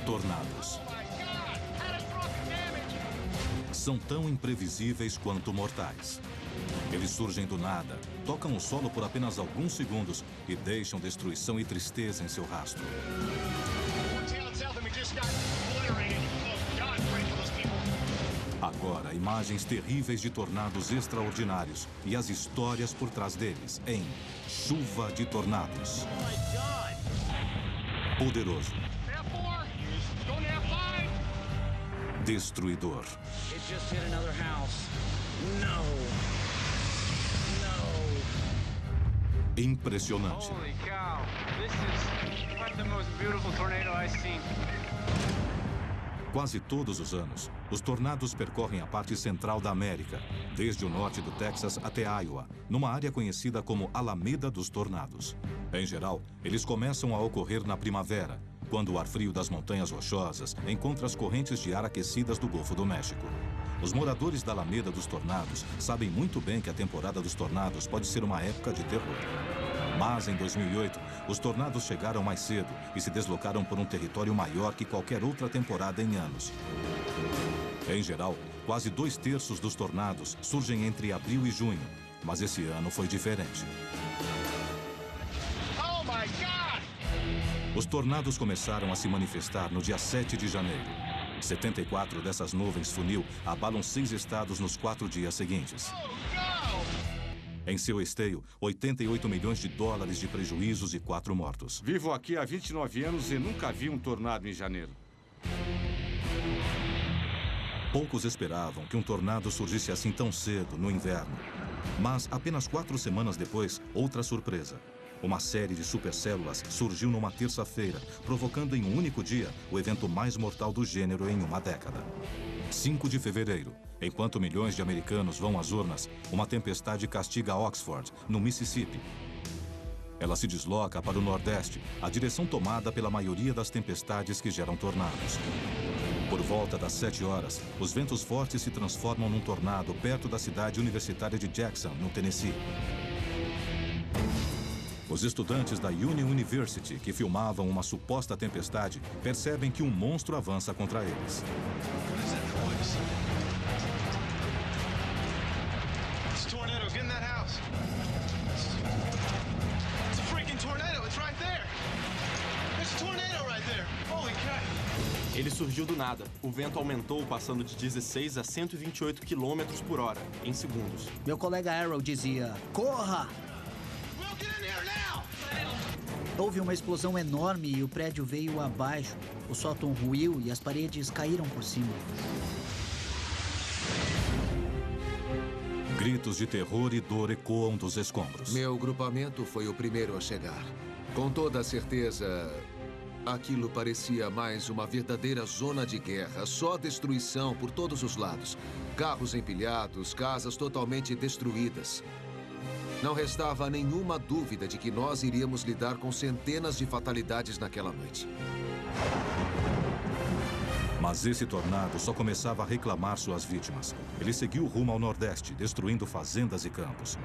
Tornados. São tão imprevisíveis quanto mortais. Eles surgem do nada, tocam o solo por apenas alguns segundos e deixam destruição e tristeza em seu rastro. Agora, imagens terríveis de tornados extraordinários e as histórias por trás deles em Chuva de Tornados. Poderoso. Destruidor. Impressionante. Quase todos os anos, os tornados percorrem a parte central da América, desde o norte do Texas até Iowa, numa área conhecida como Alameda dos Tornados. Em geral, eles começam a ocorrer na primavera, quando o ar frio das montanhas rochosas encontra as correntes de ar aquecidas do Golfo do México. Os moradores da Alameda dos Tornados sabem muito bem que a temporada dos tornados pode ser uma época de terror. Mas, em 2008, os tornados chegaram mais cedo e se deslocaram por um território maior que qualquer outra temporada em anos. Em geral, quase 2/3 dos tornados surgem entre abril e junho, mas esse ano foi diferente. Os tornados começaram a se manifestar no dia 7 de janeiro. 74 dessas nuvens funil abalam 6 estados nos 4 dias seguintes. Em seu esteio, 88 milhões de dólares de prejuízos e 4 mortos. Vivo aqui há 29 anos e nunca vi um tornado em janeiro. Poucos esperavam que um tornado surgisse assim tão cedo, no inverno. Mas, apenas 4 semanas depois, outra surpresa. Uma série de supercélulas surgiu numa terça-feira, provocando em um único dia o evento mais mortal do gênero em uma década. 5 de fevereiro, enquanto milhões de americanos vão às urnas, uma tempestade castiga Oxford, no Mississippi. Ela se desloca para o nordeste, a direção tomada pela maioria das tempestades que geram tornados. Por volta das 7 horas, os ventos fortes se transformam num tornado perto da cidade universitária de Jackson, no Tennessee. Os estudantes da Union University, que filmavam uma suposta tempestade, percebem que um monstro avança contra eles. Ele surgiu do nada. O vento aumentou, passando de 16 a 128 km por hora, em segundos. Meu colega Arrow dizia, corra! Houve uma explosão enorme e o prédio veio abaixo. O sótão ruiu e as paredes caíram por cima. Gritos de terror e dor ecoam dos escombros. Meu grupamento foi o primeiro a chegar. Com toda certeza, aquilo parecia mais uma verdadeira zona de guerra. Só destruição por todos os lados. Carros empilhados, casas totalmente destruídas. Não restava nenhuma dúvida de que nós iríamos lidar com centenas de fatalidades naquela noite. Mas esse tornado só começava a reclamar suas vítimas. Ele seguiu rumo ao nordeste, destruindo fazendas e campos.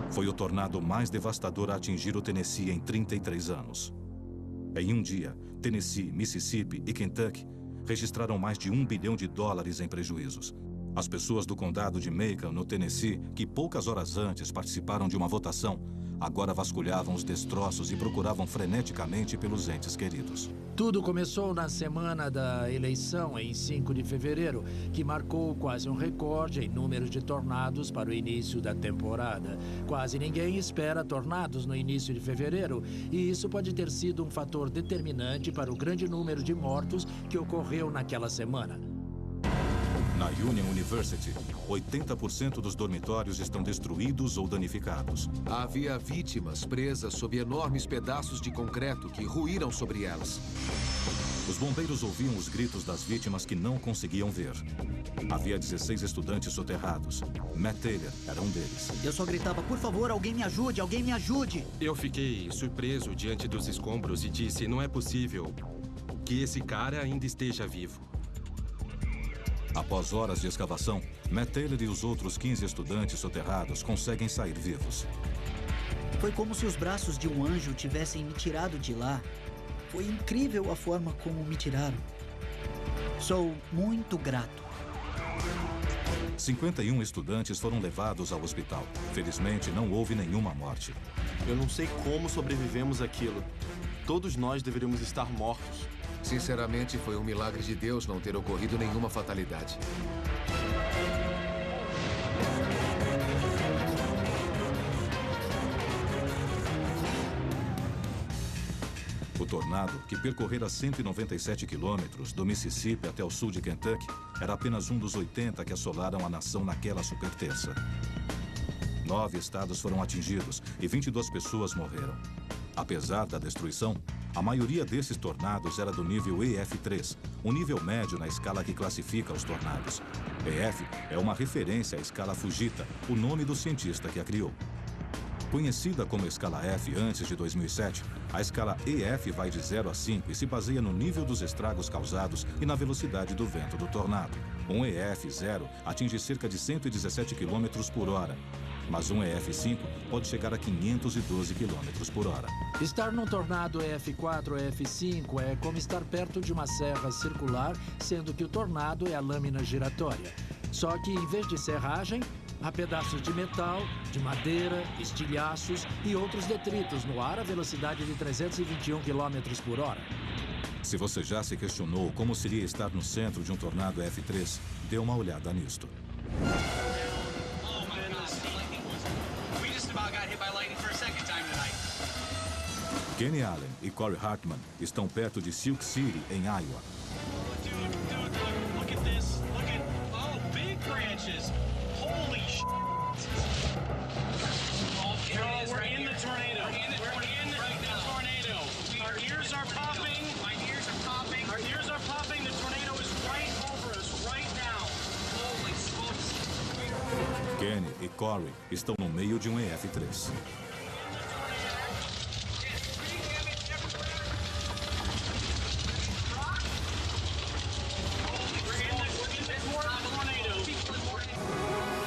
Foi o tornado mais devastador a atingir o Tennessee em 33 anos. Em um dia, Tennessee, Mississippi e Kentucky registraram mais de $1 bilhão em prejuízos. As pessoas do condado de Macon, no Tennessee, que poucas horas antes participaram de uma votação, agora vasculhavam os destroços e procuravam freneticamente pelos entes queridos. Tudo começou na semana da eleição, em 5 de fevereiro, que marcou quase um recorde em números de tornados para o início da temporada. Quase ninguém espera tornados no início de fevereiro, e isso pode ter sido um fator determinante para o grande número de mortos que ocorreu naquela semana. Na Union University, 80% dos dormitórios estão destruídos ou danificados. Havia vítimas presas sob enormes pedaços de concreto que ruíram sobre elas. Os bombeiros ouviam os gritos das vítimas que não conseguiam ver. Havia 16 estudantes soterrados. Matt Taylor era um deles. Eu só gritava, por favor, alguém me ajude, alguém me ajude! Eu fiquei surpreso diante dos escombros e disse, não é possível que esse cara ainda esteja vivo. Após horas de escavação, Matt Taylor e os outros 15 estudantes soterrados conseguem sair vivos. Foi como se os braços de um anjo tivessem me tirado de lá. Foi incrível a forma como me tiraram. Sou muito grato. 51 estudantes foram levados ao hospital. Felizmente, não houve nenhuma morte. Eu não sei como sobrevivemos àquilo. Todos nós deveríamos estar mortos. Sinceramente, foi um milagre de Deus não ter ocorrido nenhuma fatalidade. O tornado, que percorrera 197 quilômetros do Mississippi até o sul de Kentucky, era apenas um dos 80 que assolaram a nação naquela superterça. 9 estados foram atingidos e 22 pessoas morreram. Apesar da destruição, a maioria desses tornados era do nível EF3, um nível médio na escala que classifica os tornados. EF é uma referência à escala Fujita, o nome do cientista que a criou. Conhecida como escala F antes de 2007, a escala EF vai de 0 a 5 e se baseia no nível dos estragos causados e na velocidade do vento do tornado. Um EF0 atinge cerca de 117 km por hora, mas um EF5 pode chegar a 512 km por hora. Estar num tornado EF4 ou EF5 é como estar perto de uma serra circular, sendo que o tornado é a lâmina giratória. Só que, em vez de serragem, há pedaços de metal, de madeira, estilhaços e outros detritos no ar à velocidade de 321 km por hora. Se você já se questionou como seria estar no centro de um tornado F3, dê uma olhada nisto. Kenny Allen e Corey Hartman estão perto de Silk City, em Iowa. Kenny e Corey estão no meio de um EF3.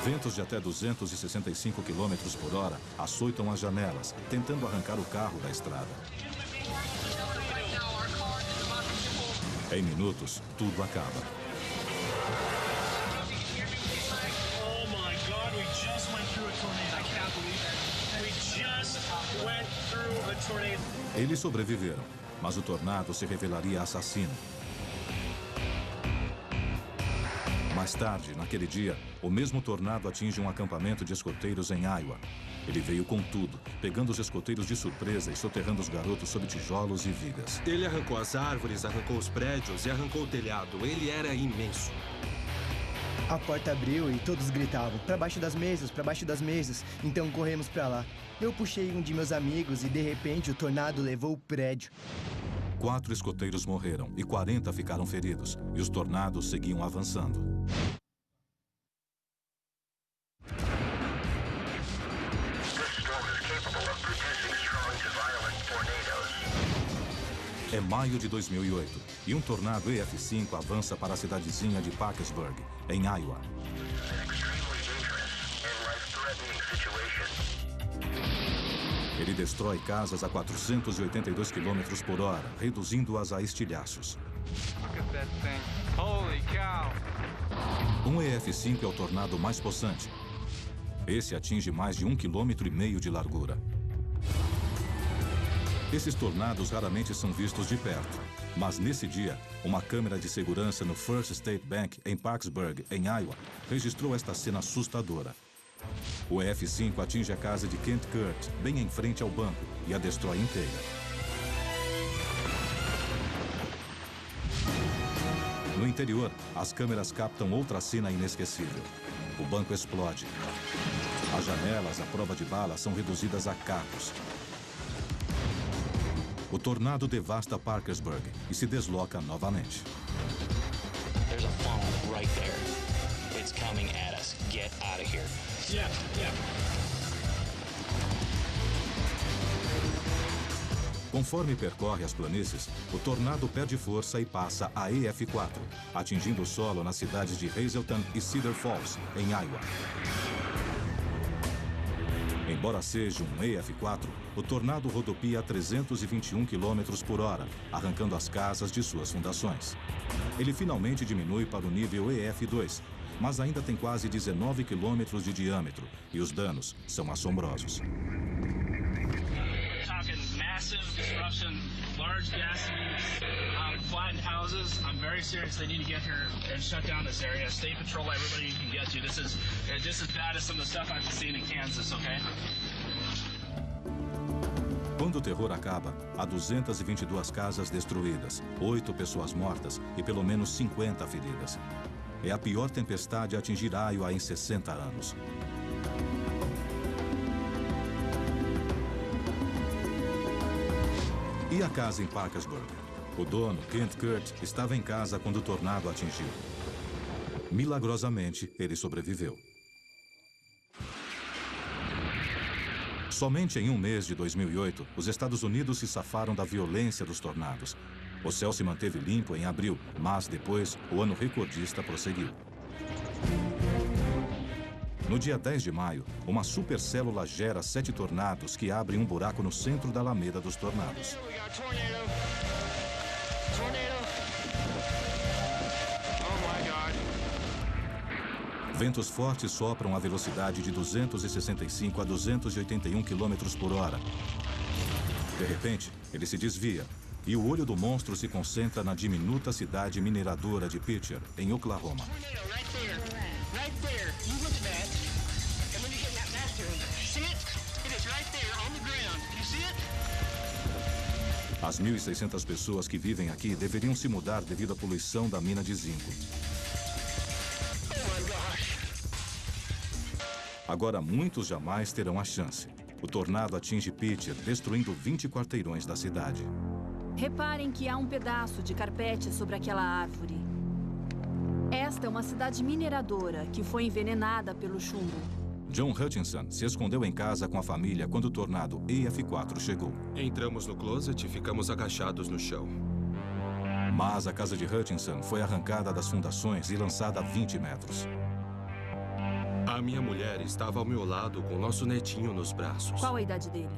Ventos de até 265 km por hora açoitam as janelas, tentando arrancar o carro da estrada. Em minutos, tudo acaba. Eles sobreviveram, mas o tornado se revelaria assassino. Mais tarde, naquele dia, o mesmo tornado atinge um acampamento de escoteiros em Iowa. Ele veio com tudo, pegando os escoteiros de surpresa e soterrando os garotos sob tijolos e vigas. Ele arrancou as árvores, arrancou os prédios e arrancou o telhado. Ele era imenso. A porta abriu e todos gritavam, para baixo das mesas, para baixo das mesas. Então corremos para lá. Eu puxei um de meus amigos e de repente o tornado levou o prédio. 4 escoteiros morreram e 40 ficaram feridos, e os tornados seguiam avançando. É maio de 2008 e um tornado EF5 avança para a cidadezinha de Parkersburg, em Iowa. Ele destrói casas a 482 km por hora, reduzindo-as a estilhaços. Um EF5 é o tornado mais possante. Esse atinge mais de 1,5 km de largura. Esses tornados raramente são vistos de perto, mas nesse dia, uma câmera de segurança no First State Bank, em Parkersburg, em Iowa, registrou esta cena assustadora. O EF5 atinge a casa de Kent Kurt, bem em frente ao banco, e a destrói inteira. No interior, as câmeras captam outra cena inesquecível. O banco explode. As janelas à prova de bala são reduzidas a cacos. O tornado devasta Parkersburg e se desloca novamente. There's a funnel right there. It's coming at us. Get out of here. Yeah. Conforme percorre as planícies, o tornado perde força e passa a EF4, atingindo o solo nas cidades de Hazleton e Cedar Falls, em Iowa. Em Embora seja um EF4, o tornado rodopia a 321 km por hora, arrancando as casas de suas fundações. Ele finalmente diminui para o nível EF2, mas ainda tem quase 19 km de diâmetro e os danos são assombrosos. Massive disruption, large gas leaks, flattened houses. I'm very serious. They need to get here and shut down this area. State patrol everybody you can get to. This is just as bad as some of the stuff I've seen in Kansas, okay? Quando o terror acaba, há 222 casas destruídas, 8 pessoas mortas e pelo menos 50 feridas. É a pior tempestade a atingir Iowa em 60 anos. E a casa em Parkersburg? O dono, Kent Kurt, estava em casa quando o tornado atingiu. Milagrosamente, ele sobreviveu. Somente em um mês de 2008, os Estados Unidos se safaram da violência dos tornados. O céu se manteve limpo em abril, mas depois o ano recordista prosseguiu. No dia 10 de maio, uma supercélula gera 7 tornados que abrem um buraco no centro da Alameda dos Tornados. Ventos fortes sopram a velocidade de 265 a 281 km por hora. De repente, ele se desvia e o olho do monstro se concentra na diminuta cidade mineradora de Pitcher, em Oklahoma. As 1.600 pessoas que vivem aqui deveriam se mudar devido à poluição da mina de zinco. Agora, muitos jamais terão a chance. O tornado atinge Pitcher, destruindo 20 quarteirões da cidade. Reparem que há um pedaço de carpete sobre aquela árvore. Esta é uma cidade mineradora que foi envenenada pelo chumbo. John Hutchinson se escondeu em casa com a família quando o tornado EF4 chegou. Entramos no closet e ficamos agachados no chão. Mas a casa de Hutchinson foi arrancada das fundações e lançada a 20 metros. A minha mulher estava ao meu lado com o nosso netinho nos braços. Qual a idade dele?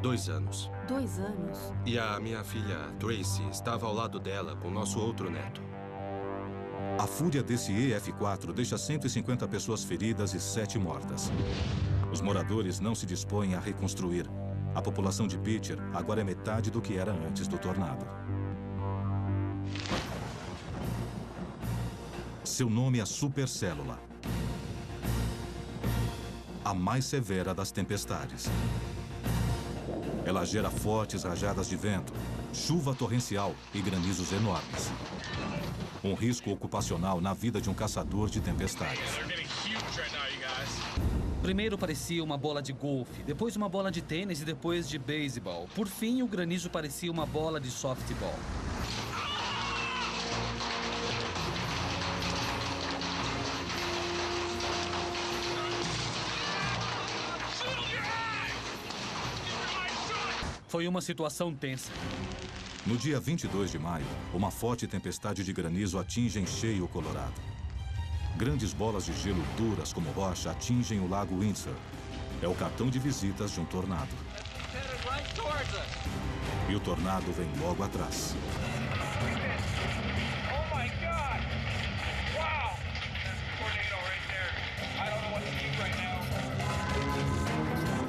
2 anos. 2 anos? E a minha filha, Tracy, estava ao lado dela com nosso outro neto. A fúria desse EF4 deixa 150 pessoas feridas e 7 mortas. Os moradores não se dispõem a reconstruir. A população de Pitcher agora é metade do que era antes do tornado. Seu nome é supercélula. A mais severa das tempestades. Ela gera fortes rajadas de vento, chuva torrencial e granizos enormes. Um risco ocupacional na vida de um caçador de tempestades. Primeiro parecia uma bola de golfe, depois uma bola de tênis e depois de beisebol. Por fim, o granizo parecia uma bola de softball. Foi uma situação tensa. No dia 22 de maio, uma forte tempestade de granizo atinge em cheio o Colorado. Grandes bolas de gelo duras como rocha atingem o lago Windsor. É o cartão de visitas de um tornado. E o tornado vem logo atrás.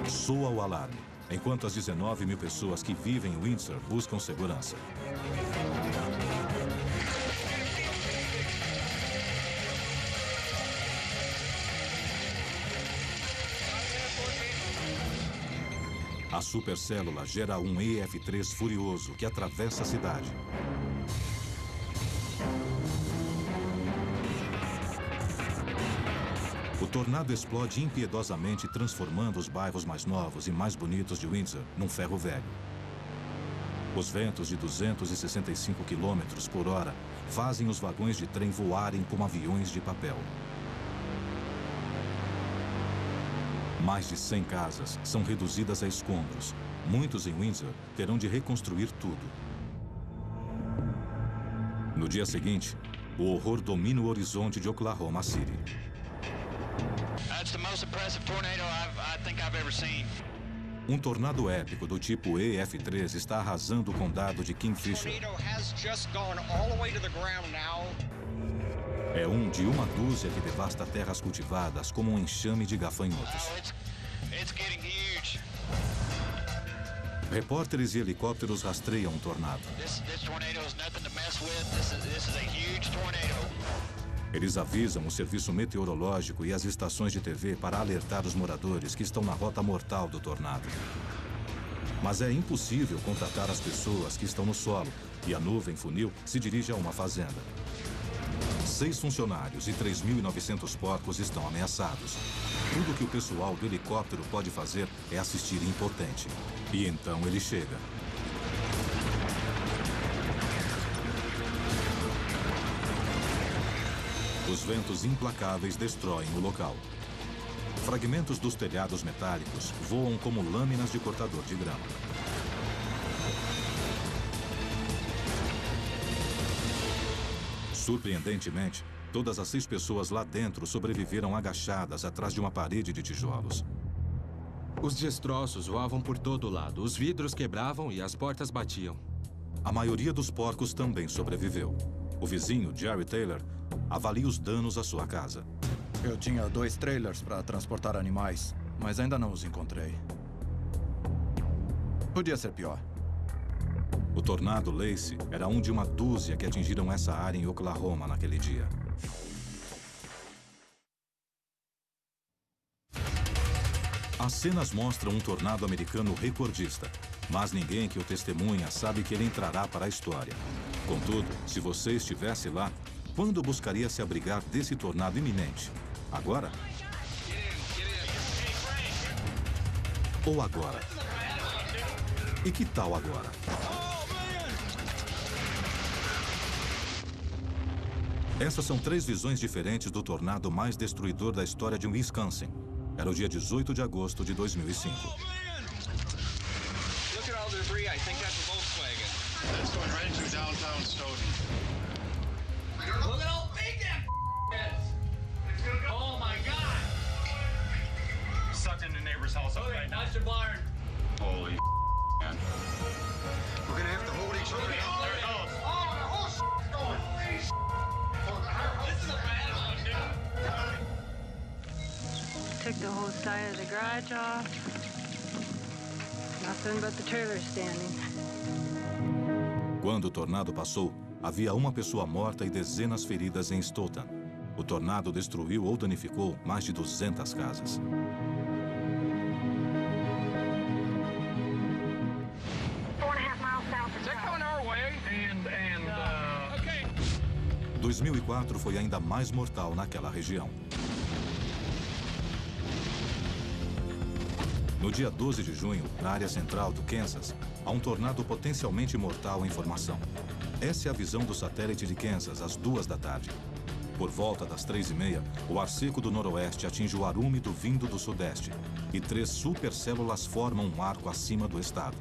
Soa o alarme, enquanto as 19 mil pessoas que vivem em Windsor buscam segurança. A supercélula gera um EF3 furioso que atravessa a cidade. O tornado explode impiedosamente, transformando os bairros mais novos e mais bonitos de Windsor num ferro velho. Os ventos de 265 km por hora fazem os vagões de trem voarem como aviões de papel. Mais de 100 casas são reduzidas a escombros. Muitos em Windsor terão de reconstruir tudo. No dia seguinte, o horror domina o horizonte de Oklahoma City. That's the most impressive tornado I think I've ever seen. Um tornado épico do tipo EF3 está arrasando o condado de Kingfisher. É um de uma dúzia que devasta terras cultivadas como um enxame de gafanhotos. Repórteres e helicópteros rastreiam o tornado. Eles avisam o serviço meteorológico e as estações de TV para alertar os moradores que estão na rota mortal do tornado. Mas é impossível contatar as pessoas que estão no solo e a nuvem funil se dirige a uma fazenda. 6 funcionários e 3.900 porcos estão ameaçados. Tudo que o pessoal do helicóptero pode fazer é assistir impotente. E então ele chega. Os ventos implacáveis destroem o local. Fragmentos dos telhados metálicos voam como lâminas de cortador de grama. Surpreendentemente, todas as 6 pessoas lá dentro sobreviveram agachadas atrás de uma parede de tijolos. Os destroços voavam por todo lado, os vidros quebravam e as portas batiam. A maioria dos porcos também sobreviveu. O vizinho, Jerry Taylor, avalia os danos à sua casa. Eu tinha 2 trailers para transportar animais, mas ainda não os encontrei. Podia ser pior. O tornado Lacey era um de uma dúzia que atingiram essa área em Oklahoma naquele dia. As cenas mostram um tornado americano recordista, mas ninguém que o testemunha sabe que ele entrará para a história. Contudo, se você estivesse lá, quando buscaria se abrigar desse tornado iminente? Agora? Ou agora? E que tal agora? Essas são 3 visões diferentes do tornado mais destruidor da história de Wisconsin. Era o dia 18 de agosto de 2005. Took the whole side of the garage off. Nothing but the trailer standing. Quando o tornado passou, havia uma pessoa morta e dezenas feridas em Stoughton. O tornado destruiu ou danificou mais de 200 casas. Okay. 2004 foi ainda mais mortal naquela região. No dia 12 de junho, na área central do Kansas, há um tornado potencialmente mortal em formação. Essa é a visão do satélite de Kansas às 2 da tarde. Por volta das 3h30, o ar seco do noroeste atinge o ar úmido vindo do sudeste e 3 supercélulas formam um arco acima do estado.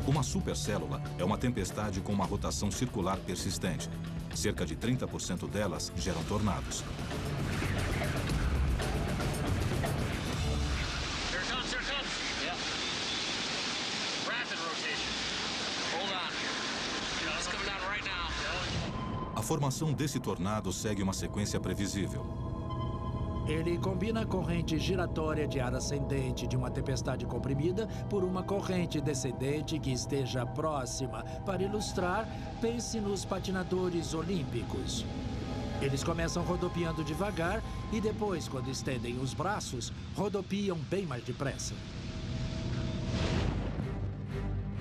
Uma supercélula é uma tempestade com uma rotação circular persistente. Cerca de 30% delas geram tornados. A formação desse tornado segue uma sequência previsível. Ele combina a corrente giratória de ar ascendente de uma tempestade comprimida por uma corrente descendente que esteja próxima. Para ilustrar, pense nos patinadores olímpicos. Eles começam rodopiando devagar e depois, quando estendem os braços, rodopiam bem mais depressa.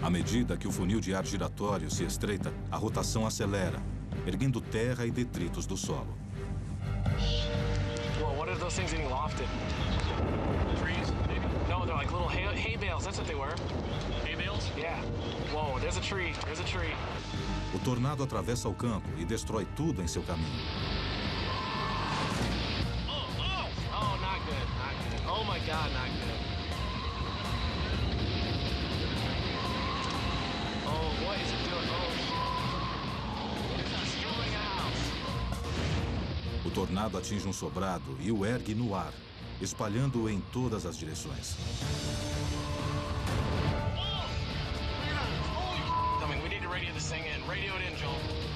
À medida que o funil de ar giratório se estreita, a rotação acelera, erguendo terra e detritos do solo. Whoa, what are those things getting lofted? Trees, maybe? No, they're like little hay bales. That's what they were. Hay bales? Yeah. Whoa, there's a tree. There's a tree. O tornado atravessa o campo e destrói tudo em seu caminho. Oh, not good. Not good. Oh my God, not good. Oh, what is it doing? Oh, it's destroying a house. O tornado atinge um sobrado e o ergue no ar, espalhando-o em todas as direções.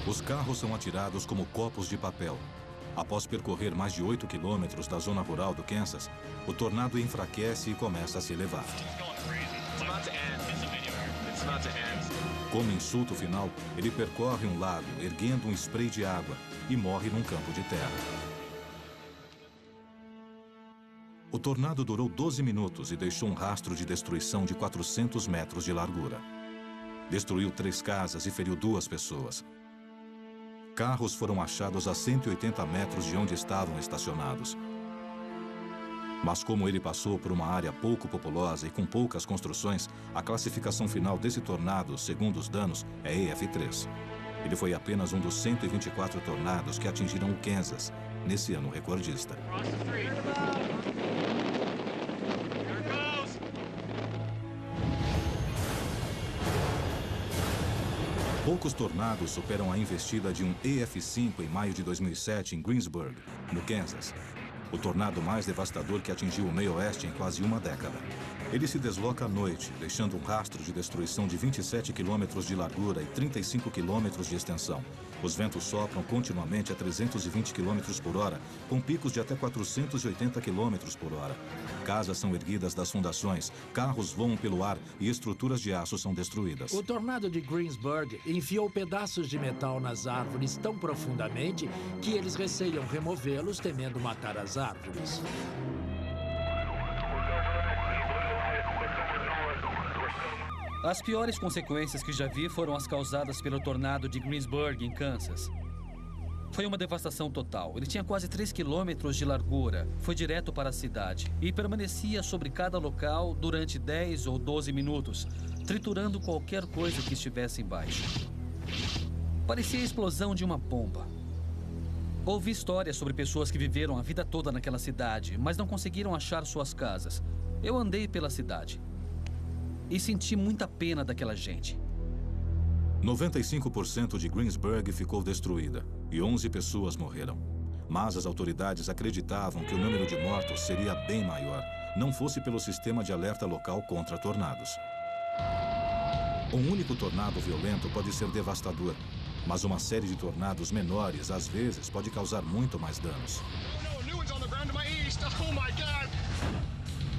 Os carros são atirados como copos de papel. Após percorrer mais de 8 quilômetros da zona rural do Kansas, o tornado enfraquece e começa a se elevar. Como insulto final, ele percorre um lago, erguendo um spray de água, e morre num campo de terra. O tornado durou 12 minutos e deixou um rastro de destruição de 400 metros de largura. Destruiu 3 casas e feriu 2 pessoas. Carros foram achados a 180 metros de onde estavam estacionados. Mas como ele passou por uma área pouco populosa e com poucas construções, a classificação final desse tornado, segundo os danos, é EF3. Ele foi apenas um dos 124 tornados que atingiram o Kansas, nesse ano recordista. Poucos tornados superam a investida de um EF5 em maio de 2007 em Greensburg, no Kansas. O tornado mais devastador que atingiu o meio oeste em quase uma década. Ele se desloca à noite, deixando um rastro de destruição de 27 quilômetros de largura e 35 quilômetros de extensão. Os ventos sopram continuamente a 320 quilômetros por hora, com picos de até 480 quilômetros por hora. Casas são erguidas das fundações, carros voam pelo ar e estruturas de aço são destruídas. O tornado de Greensburg enfiou pedaços de metal nas árvores tão profundamente que eles receiam removê-los, temendo matar as árvores. As piores consequências que já vi foram as causadas pelo tornado de Greensburg, em Kansas. Foi uma devastação total. Ele tinha quase 3 quilômetros de largura, foi direto para a cidade e permanecia sobre cada local durante 10 ou 12 minutos, triturando qualquer coisa que estivesse embaixo. Parecia a explosão de uma bomba. Ouvi histórias sobre pessoas que viveram a vida toda naquela cidade, mas não conseguiram achar suas casas. Eu andei pela cidade e senti muita pena daquela gente. 95% de Greensburg ficou destruída e 11 pessoas morreram. Mas as autoridades acreditavam que o número de mortos seria bem maior, não fosse pelo sistema de alerta local contra tornados. Um único tornado violento pode ser devastador, mas uma série de tornados menores, às vezes, pode causar muito mais danos.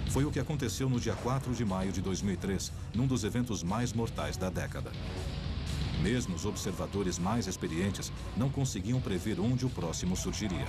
Foi o que aconteceu no dia 4 de maio de 2003, num dos eventos mais mortais da década. Mesmo os observadores mais experientes não conseguiam prever onde o próximo surgiria.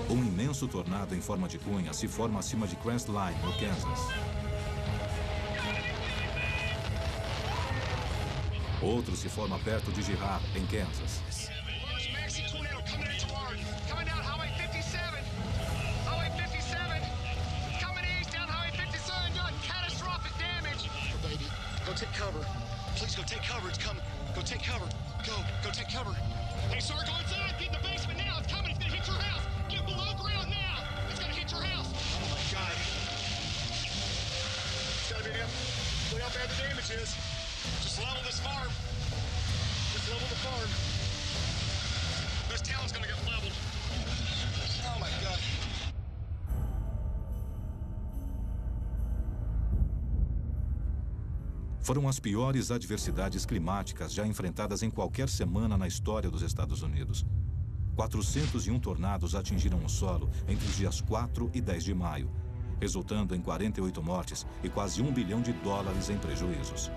Um imenso tornado em forma de cunha se forma acima de Crestline, no Kansas. Outro se forma perto de Girard, em Kansas. Hey, sir, go inside. Get in the basement now. It's coming. It's gonna hit your house. Get below ground now. It's gonna hit your house. Oh, my God. It's gotta be them. Look how bad the damage is. Just level this farm. Just level the farm. This town's gonna get leveled. Oh, my God. Foram as piores adversidades climáticas já enfrentadas em qualquer semana na história dos Estados Unidos. 401 tornados atingiram o solo entre os dias 4 e 10 de maio, resultando em 48 mortes e quase $1 bilhão em prejuízos.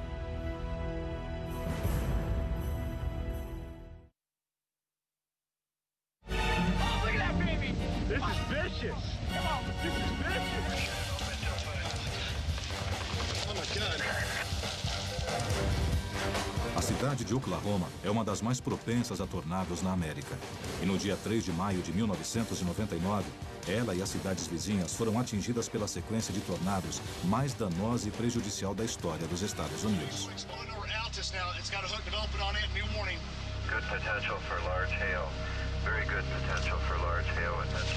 Oh, look at that baby! This is vicious! Come on, this is vicious! Oh, my God. A cidade de Oklahoma é uma das mais propensas a tornados na América. E no dia 3 de maio de 1999, ela e as cidades vizinhas foram atingidas pela sequência de tornados mais danosa e prejudicial da história dos Estados Unidos. Good potential for large hail. Very good potential for large hail in this.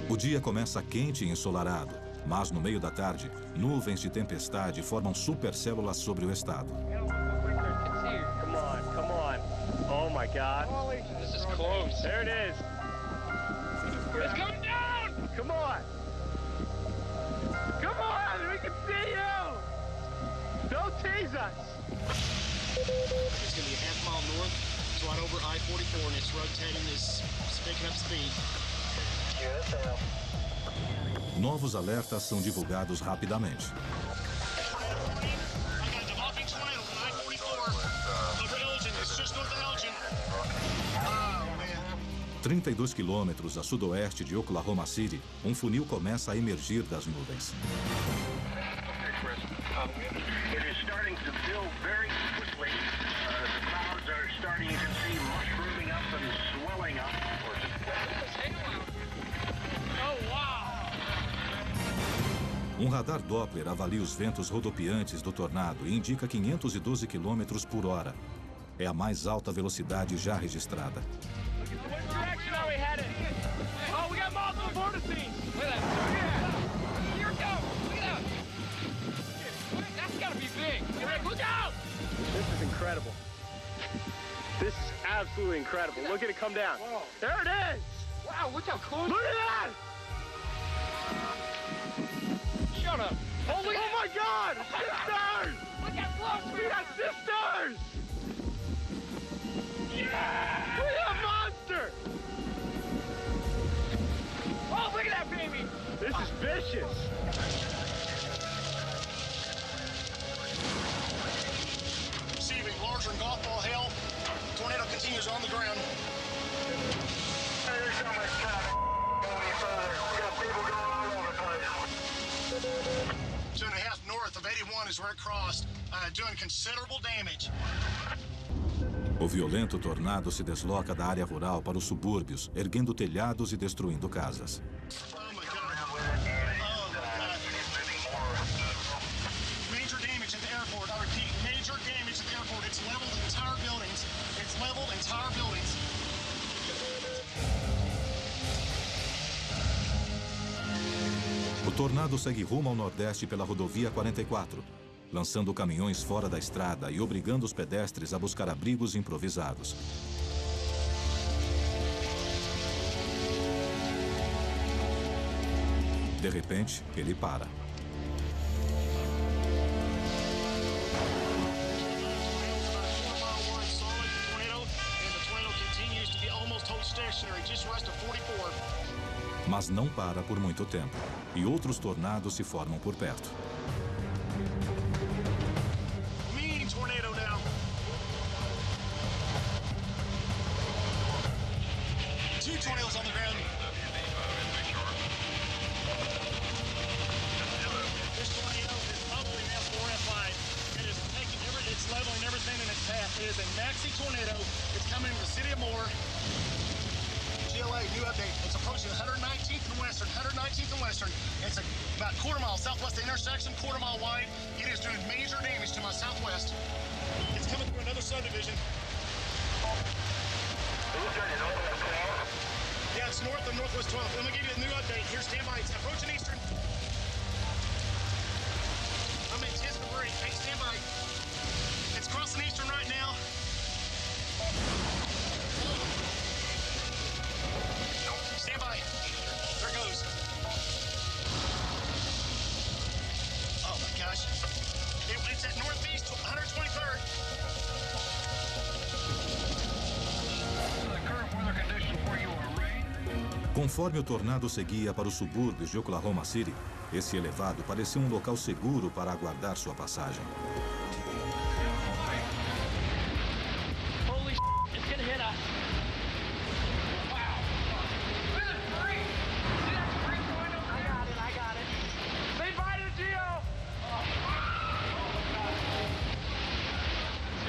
O dia começa quente e ensolarado, mas no meio da tarde, nuvens de tempestade formam supercélulas sobre o estado. Come on. Oh my God. This is close. There it is. It's coming down! Come on. Come on, we can see you. Don't tease us. It's going to be a half mile north. It's right over I-44 and it's rotating, it's picking up speed. Novos alertas são divulgados rapidamente. 32 quilômetros a sudoeste de Oklahoma City, um funil começa a emergir das nuvens. Um radar Doppler avalia os ventos rodopiantes do tornado e indica 512 km por hora. É a mais alta velocidade já registrada. This is incredible. This is absolutely incredible. Look at it come down. There it is! Wow, look how close. Look at that! Shut up. Holy, oh my God! Sisters! Look how close We got sisters! Yeah! We have monster! Oh, look at that baby! This is vicious. Receiving larger than golf ball hail. Tornado continues on the ground. There's so much traffic going further. We got people going all over the place. 2.5 north of 81 is where it crossed, doing considerable damage. O violento tornado se desloca da área rural para os subúrbios, erguendo telhados e destruindo casas. Major damage at the airport. I repeat, major damage at the airport. It's leveled entire buildings. It's leveled entire buildings. O tornado segue rumo ao nordeste pela rodovia 44, lançando caminhões fora da estrada e obrigando os pedestres a buscar abrigos improvisados. De repente, ele para. Mas não para por muito tempo, e outros tornados se formam por perto. Mean tornado now. Two tornadoes on the ground. This tornado is probably an S4F5. It is taking it's leveling everything in its path. It is a maxi tornado. It's coming from the city of Moore. GLA, new update. It's approaching 119th and Western, 119th and Western. It's about a quarter mile southwest of the intersection, quarter mile wide. It is doing major damage to my southwest. It's coming through another subdivision. Yeah, it's north of Northwest 12. Let me give you a new update. Here's standby. It's approaching Eastern. I'm in Tisbury. Hey, standby. It's crossing Eastern right now. Stand by. There it goes. Oh my gosh. It's at northeast 123rd. The current weather conditions where you are rain. Conforme o tornado seguia para os subúrbios de Oklahoma City, esse elevado parecia um local seguro para aguardar sua passagem. Holy shit, it's gonna hit us.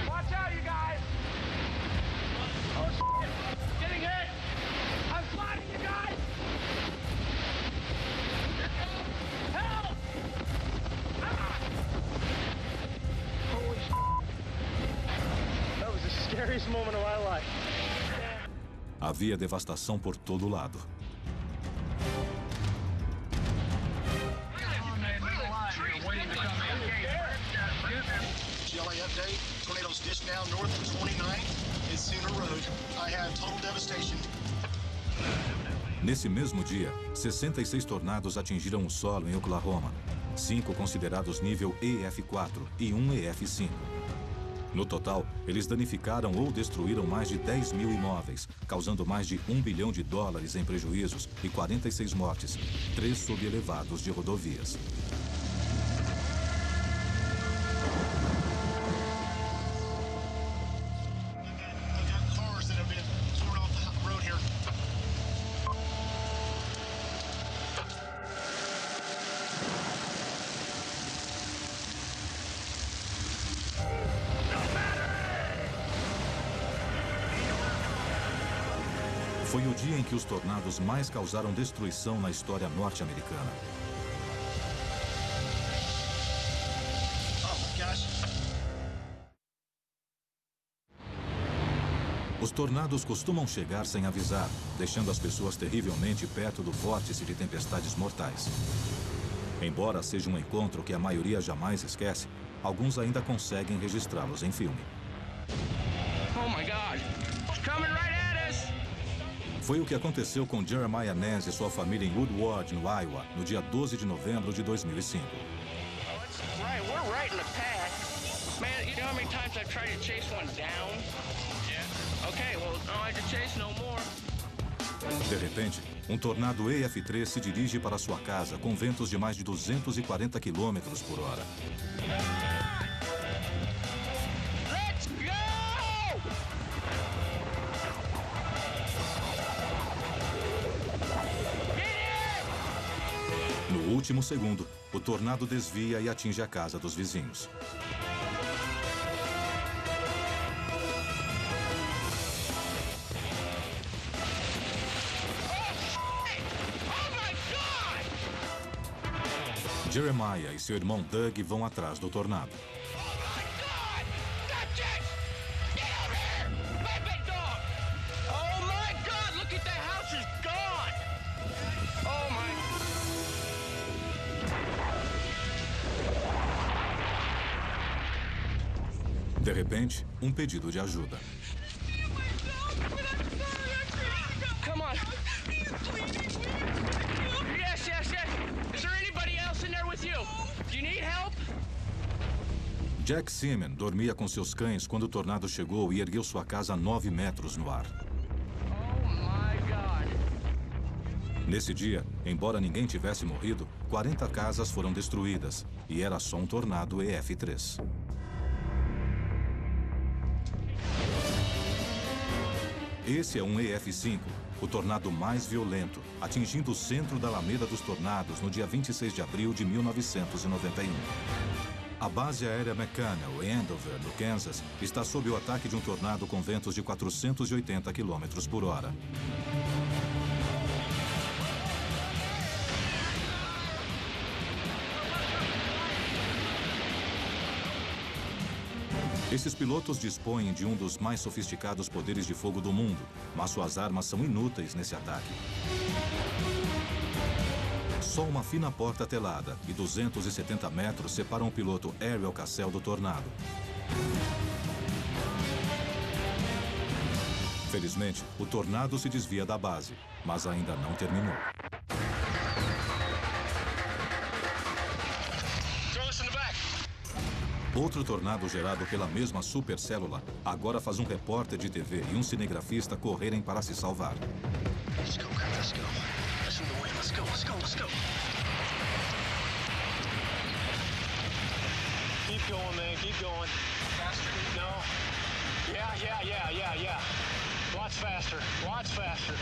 Watch out! Havia devastação por todo lado. GLA update, tornadoes dished down north of 29th and Sooner Road. I have total devastation. Nesse mesmo dia, 66 tornados atingiram o solo em Oklahoma. 5 considerados nível EF4 e 1 EF5. No total, eles danificaram ou destruíram mais de 10 mil imóveis, causando mais de $1 bilhão em prejuízos e 46 mortes, 3 subelevados de rodovias. Foi o dia em que os tornados mais causaram destruição na história norte-americana. Os tornados costumam chegar sem avisar, deixando as pessoas terrivelmente perto do vórtice de tempestades mortais. Embora seja um encontro que a maioria jamais esquece, alguns ainda conseguem registrá-los em filme. Oh my God! It's coming right at us! Foi o que aconteceu com Jeremiah Nance e sua família em Woodward, no Iowa, no dia 12 de novembro de 2005. Right, we're right in the path. Man, you know how many times I've tried to chase one down? Yeah. Okay, well, I don't have to chase no more. De repente, um tornado EF3 se dirige para sua casa com ventos de mais de 240 km por hora. No último segundo, o tornado desvia e atinge a casa dos vizinhos. Jeremiah e seu irmão Doug vão atrás do tornado. De repente, um pedido de ajuda. Come on. Yes, yes, yes. Is there anybody else in there with you? Do you need help? Jack Seaman dormia com seus cães quando o tornado chegou e ergueu sua casa a 9 metros no ar. Oh my God. Nesse dia, embora ninguém tivesse morrido, 40 casas foram destruídas e era só um tornado EF3. Esse é um EF5, o tornado mais violento, atingindo o centro da Alameda dos Tornados no dia 26 de abril de 1991. A base aérea McConnell, em Andover, no Kansas, está sob o ataque de um tornado com ventos de 480 km por hora. Esses pilotos dispõem de um dos mais sofisticados poderes de fogo do mundo, mas suas armas são inúteis nesse ataque. Só uma fina porta telada e 270 metros separam o piloto Ariel Cassell do tornado. Felizmente, o tornado se desvia da base, mas ainda não terminou. Outro tornado gerado pela mesma supercélula agora faz um repórter de TV e um cinegrafista correrem para se salvar. Keep going, man. Keep going. Faster? No. Yeah. Lots faster. Lots faster.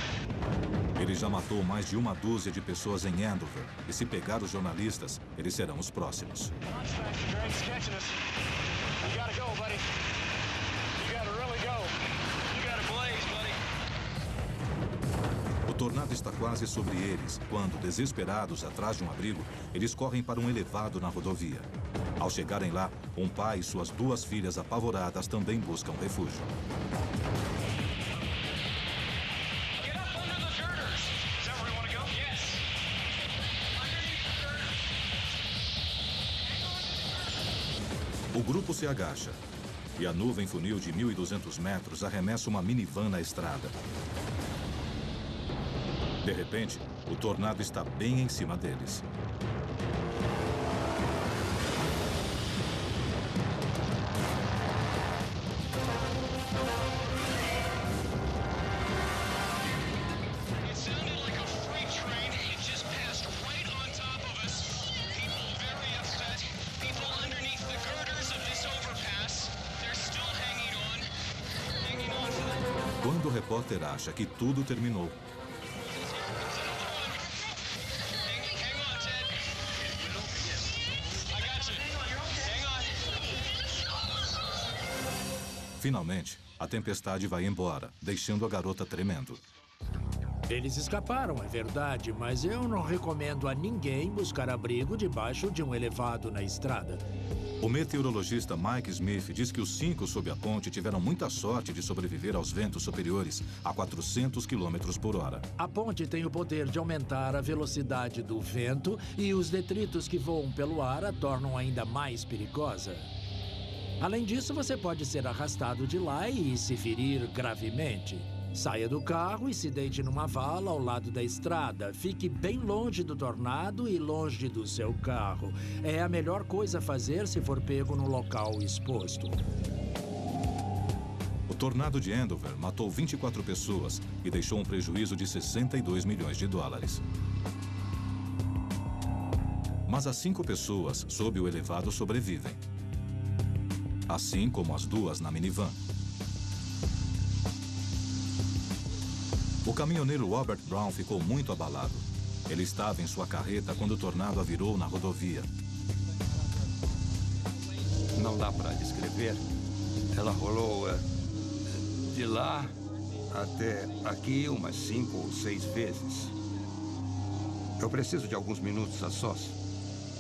Ele já matou mais de uma dúzia de pessoas em Andover. E se pegar os jornalistas, eles serão os próximos. O tornado está quase sobre eles, quando, desesperados atrás de um abrigo, eles correm para um elevado na rodovia. Ao chegarem lá, um pai e suas 2 filhas apavoradas também buscam refúgio. O grupo se agacha e a nuvem funil de 1.200 metros arremessa uma minivan na estrada. De repente, o tornado está bem em cima deles. Quando o repórter acha que tudo terminou, finalmente, a tempestade vai embora, deixando a garota tremendo. Eles escaparam, é verdade, mas eu não recomendo a ninguém buscar abrigo debaixo de um elevado na estrada. O meteorologista Mike Smith diz que os 5 sob a ponte tiveram muita sorte de sobreviver aos ventos superiores a 400 km por hora. A ponte tem o poder de aumentar a velocidade do vento e os detritos que voam pelo ar a tornam ainda mais perigosa. Além disso, você pode ser arrastado de lá e se ferir gravemente. Saia do carro e se deite numa vala ao lado da estrada. Fique bem longe do tornado e longe do seu carro. É a melhor coisa a fazer se for pego no local exposto. O tornado de Andover matou 24 pessoas e deixou um prejuízo de 62 milhões de dólares. Mas as 5 pessoas sob o elevado sobrevivem. Assim como as 2 na minivan. O caminhoneiro Robert Brown ficou muito abalado. Ele estava em sua carreta quando o tornado a virou na rodovia. Não dá para descrever. Ela rolou de lá até aqui umas 5 ou 6 vezes. Eu preciso de alguns minutos a sós.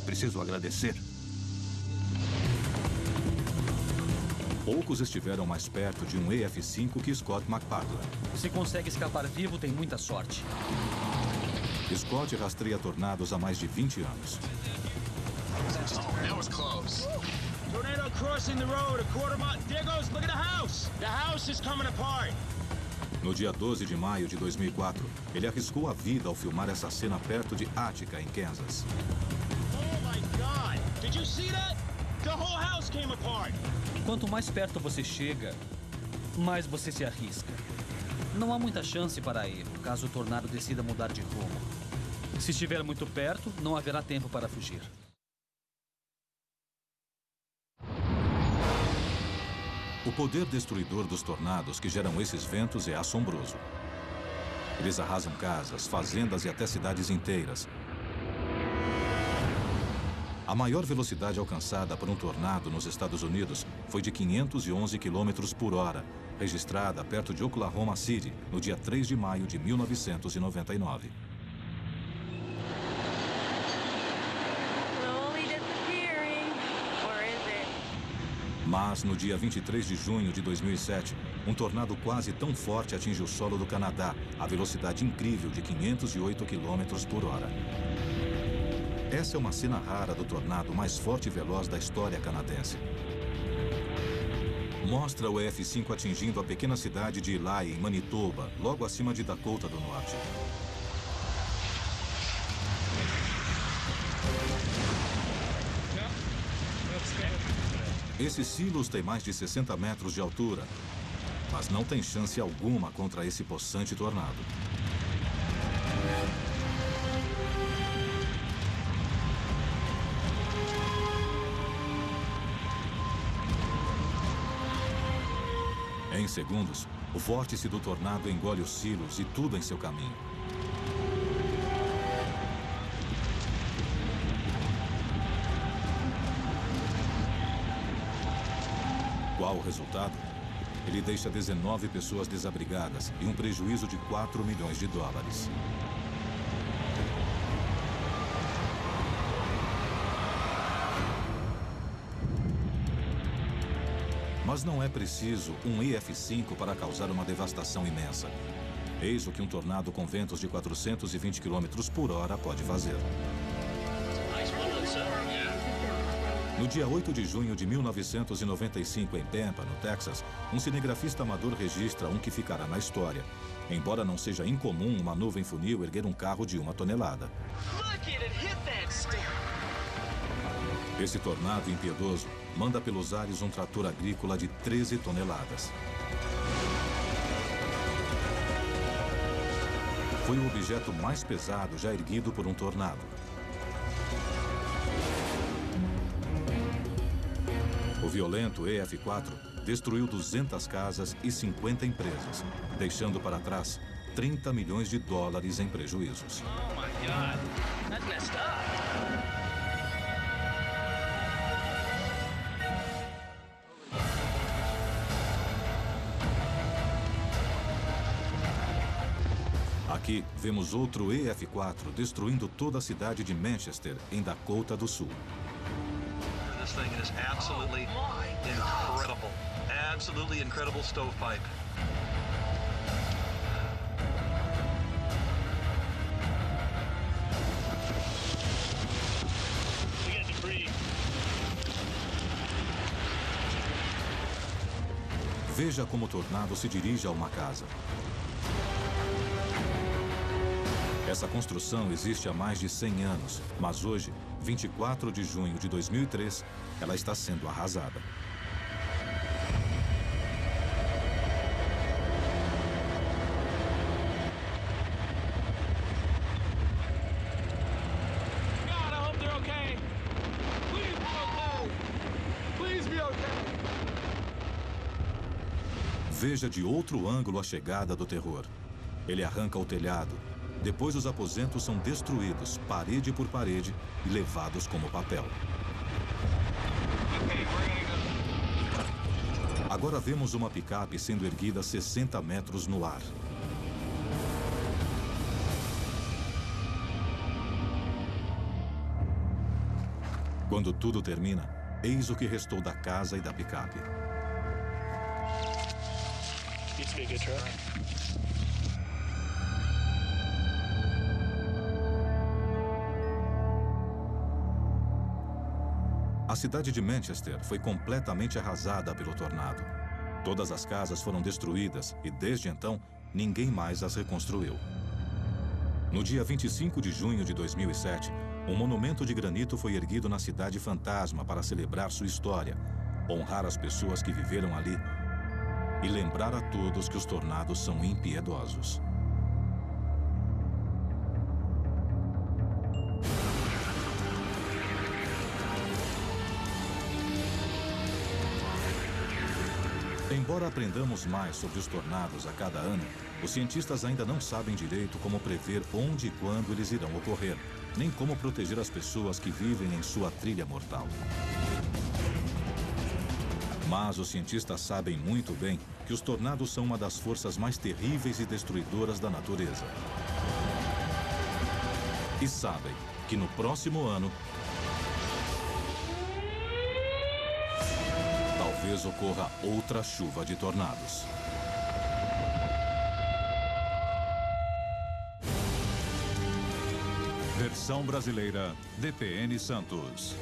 Preciso agradecer. Poucos estiveram mais perto de um EF-5 que Scott McPartland. Se consegue escapar vivo, tem muita sorte. Scott rastreia tornados há mais de 20 anos. That was close. Tornado crossing the road, a quarter mile. There goes, look at the house. The house is coming apart. No dia 12 de maio de 2004, ele arriscou a vida ao filmar essa cena perto de Attica, em Kansas. Oh my God! Did you see that? The whole house came apart. Quanto mais perto você chega, mais você se arrisca. Não há muita chance para erro, caso o tornado decida mudar de rumo. Se estiver muito perto, não haverá tempo para fugir. O poder destruidor dos tornados que geram esses ventos é assombroso. Eles arrasam casas, fazendas e até cidades inteiras. A maior velocidade alcançada por um tornado nos Estados Unidos foi de 511 km por hora, registrada perto de Oklahoma City, no dia 3 de maio de 1999. Mas, no dia 23 de junho de 2007, um tornado quase tão forte atinge o solo do Canadá, a velocidade incrível de 508 km por hora. Essa é uma cena rara do tornado mais forte e veloz da história canadense. Mostra o EF-5 atingindo a pequena cidade de Eli, em Manitoba, logo acima de Dakota do Norte. Esses silos têm mais de 60 metros de altura, mas não tem chance alguma contra esse possante tornado. Em segundos, o vórtice do tornado engole os silos e tudo em seu caminho. Qual o resultado? Ele deixa 19 pessoas desabrigadas e um prejuízo de 4 milhões de dólares. Mas não é preciso um EF-5 para causar uma devastação imensa. Eis o que um tornado com ventos de 420 km por hora pode fazer. No dia 8 de junho de 1995, em Pampa, no Texas, um cinegrafista amador registra um que ficará na história. Embora não seja incomum uma nuvem funil erguer um carro de 1 tonelada. Esse tornado impiedoso manda pelos ares um trator agrícola de 13 toneladas. Foi o objeto mais pesado já erguido por um tornado. O violento EF4 destruiu 200 casas e 50 empresas, deixando para trás 30 milhões de dólares em prejuízos. Oh my God, that's messed up. Aqui vemos outro EF4 destruindo toda a cidade de Manchester, em Dakota do Sul. This thing is absolutely incredible. Absolutely incredible stovepipe. We got debris. Veja como o tornado se dirige a uma casa. Essa construção existe há mais de 100 anos, mas hoje, 24 de junho de 2003, ela está sendo arrasada. God, I hope they're okay. Please be okay. Please be okay. Veja de outro ângulo a chegada do terror. Ele arranca o telhado. Depois os aposentos são destruídos, parede por parede, e levados como papel. Agora vemos uma picape sendo erguida 60 metros no ar. Quando tudo termina, eis o que restou da casa e da picape. Used to be a good truck. A cidade de Manchester foi completamente arrasada pelo tornado. Todas as casas foram destruídas e, desde então, ninguém mais as reconstruiu. No dia 25 de junho de 2007, um monumento de granito foi erguido na cidade fantasma para celebrar sua história, honrar as pessoas que viveram ali e lembrar a todos que os tornados são impiedosos. Embora aprendamos mais sobre os tornados a cada ano, os cientistas ainda não sabem direito como prever onde e quando eles irão ocorrer, nem como proteger as pessoas que vivem em sua trilha mortal. Mas os cientistas sabem muito bem que os tornados são uma das forças mais terríveis e destruidoras da natureza. E sabem que no próximo ano, talvez ocorra outra chuva de tornados. Versão brasileira, DPN Santos.